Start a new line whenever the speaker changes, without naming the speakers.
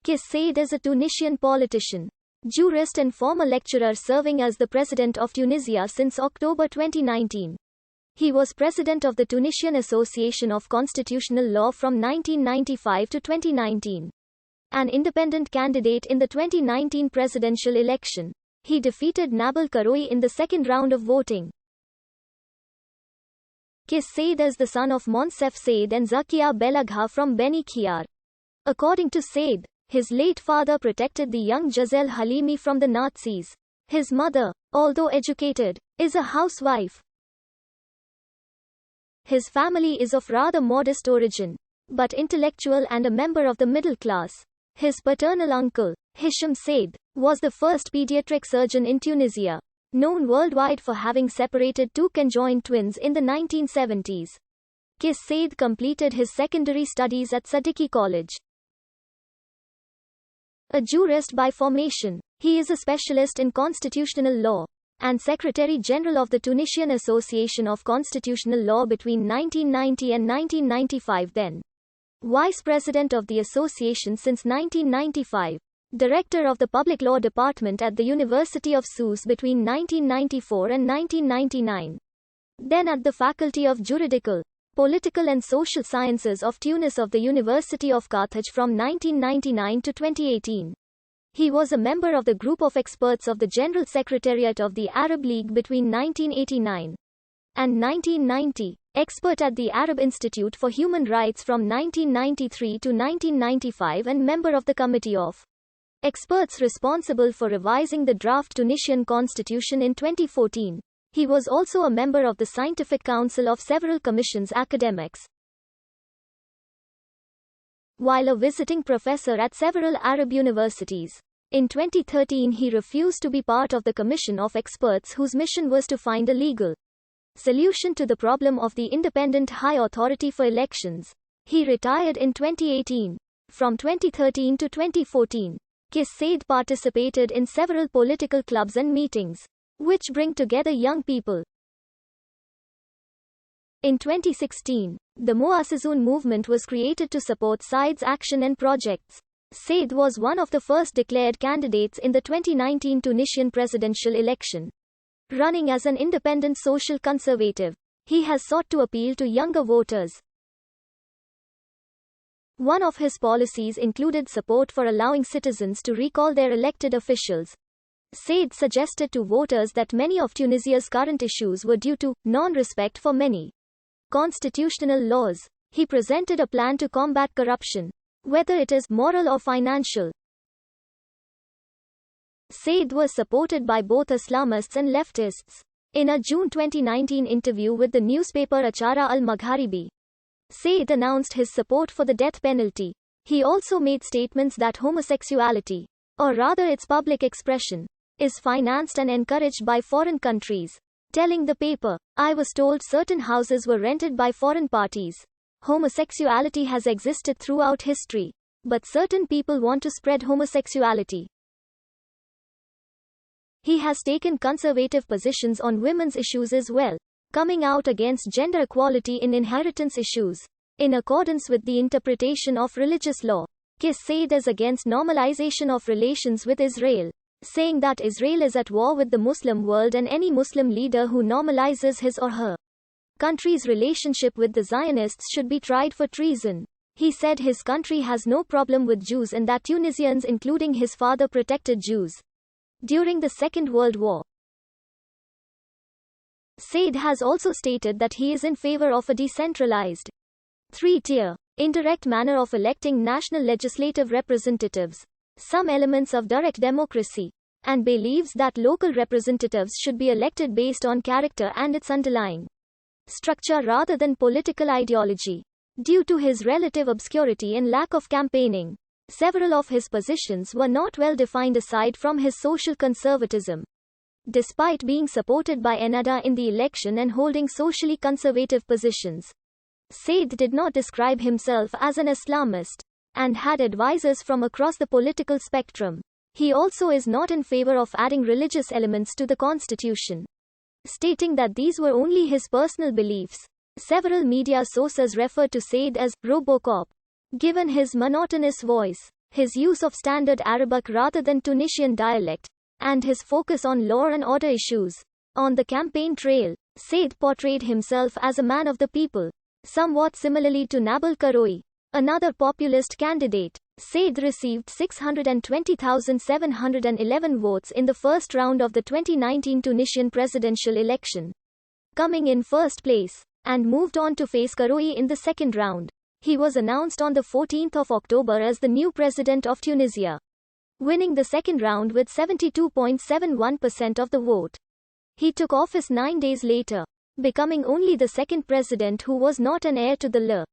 Kais Saied is a Tunisian politician, jurist and former lecturer serving as the president of Tunisia since October 2019. He was president of the Tunisian Association of Constitutional Law from 1995 to 2019. An independent candidate in the 2019 presidential election, he defeated Nabil Karoui in the second round of voting. Kais Saied is the son of Monsef Saied and Zakia Belagha from Beni Khiar. According to Saied, his late father protected the young Giselle Halimi from the Nazis. His mother, although educated, is a housewife. His family is of rather modest origin, but intellectual and a member of the middle class. His paternal uncle, Hisham Saied, was the first pediatric surgeon in Tunisia, known worldwide for having separated two conjoined twins in the 1970s. Kais Saied completed his secondary studies at Sadiki College. A jurist by formation, he is a specialist in constitutional law and Secretary General of the Tunisian Association of Constitutional Law between 1990 and 1995, then Vice President of the association since 1995, Director of the Public Law Department at the University of Sousse between 1994 and 1999, then at the Faculty of Juridical, Political and Social Sciences of Tunis of the University of Carthage from 1999 to 2018. He was a member of the group of experts of the General Secretariat of the Arab League between 1989 and 1990, expert at the Arab Institute for Human Rights from 1993 to 1995 and member of the Committee of Experts responsible for revising the draft Tunisian constitution in 2014. He was also a member of the Scientific Council of several commissions academics. While a visiting professor at several Arab universities, in 2013 he refused to be part of the commission of experts whose mission was to find a legal solution to the problem of the Independent High Authority for Elections. He retired in 2018. From 2013 to 2014, Kais Saied participated in several political clubs and meetings, which bring together young people. In 2016, the Muassizun movement was created to support Saied's action and projects. Saied was one of the first declared candidates in the 2019 Tunisian presidential election. Running as an independent social conservative, he has sought to appeal to younger voters. One of his policies included support for allowing citizens to recall their elected officials. Saied suggested to voters that many of Tunisia's current issues were due to non-respect for many constitutional laws. He presented a plan to combat corruption, whether it is moral or financial. Saied was supported by both Islamists and leftists. In a June 2019 interview with the newspaper Achara al-Magharibi, Saied announced his support for the death penalty. He also made statements that homosexuality, or rather its public expression, is financed and encouraged by foreign countries, telling the paper, "I was told certain houses were rented by foreign parties. Homosexuality has existed throughout history, but certain people want to spread homosexuality." He has taken conservative positions on women's issues as well, coming out against gender equality in inheritance issues. In accordance with the interpretation of religious law, Kais Saied is against normalization of relations with Israel, saying that Israel is at war with the Muslim world and any Muslim leader who normalizes his or her country's relationship with the Zionists should be tried for treason. He said his country has no problem with Jews and that Tunisians including his father protected Jews during the Second World War. Saied has also stated that he is in favor of a decentralized, three-tier, indirect manner of electing national legislative representatives, some elements of direct democracy, and believes that local representatives should be elected based on character and its underlying structure rather than political ideology. Due to his relative obscurity and lack of campaigning, several of his positions were not well defined aside from his social conservatism. Despite being supported by Ennahda in the election and holding socially conservative positions, Saied did not describe himself as an Islamist, and had advisors from across the political spectrum. He also is not in favor of adding religious elements to the constitution, stating that these were only his personal beliefs. Several media sources refer to Saied as Robocop, given his monotonous voice, his use of standard Arabic rather than Tunisian dialect, and his focus on law and order issues. On the campaign trail, Saied portrayed himself as a man of the people, somewhat similarly to Nabil Karoui, another populist candidate. Saied received 620,711 votes in the first round of the 2019 Tunisian presidential election, coming in first place, and moved on to face Karoui in the second round. He was announced on the 14th of October as the new president of Tunisia, winning the second round with 72.71% of the vote. He took office 9 days later, becoming only the second president who was not an heir to the law.